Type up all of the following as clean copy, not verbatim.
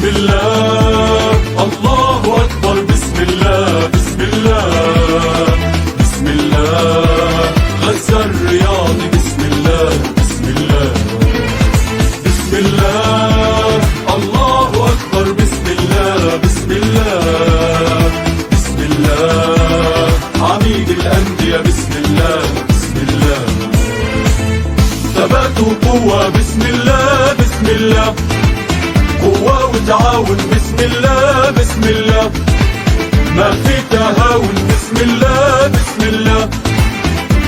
بسم الله الله أكبر بسم الله بسم الله بسم الله غزة الرياضي بسم الله بسم الله بسم الله الله أكبر بسم الله بسم الله بسم الله عميد الأندية بسم الله بسم الله ثبات وقوة بسم الله بسم الله قوة وتعاون بسم الله بسم الله ما في تهاون بسم الله بسم الله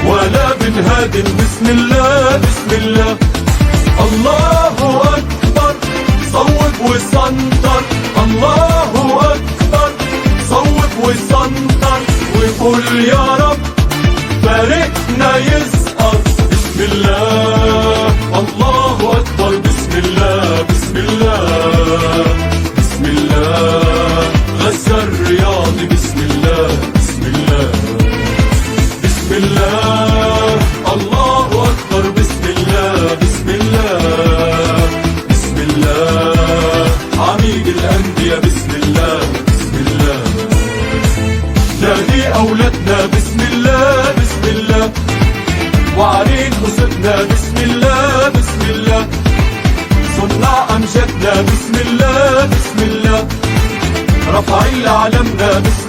ولا بنهادن بسم الله بسم الله الله أكبر صوب وسنطر الله أكبر صوب وسنطر وقول يا رب فريقنا يسقط بسم الله الله أكبر بسم الله بسم الله بسم الله غزة الرياضي بسم الله بسم الله بسم الله الله أكبر بسم الله بسم الله بسم الله عميد الأندية بسم الله بسم الله نادي أولادنا بسم الله بسم الله وعرين أسدنا بسم الله بسم الله صنع أمجادنا بسم الله بسم الله رفعي علمنا بسم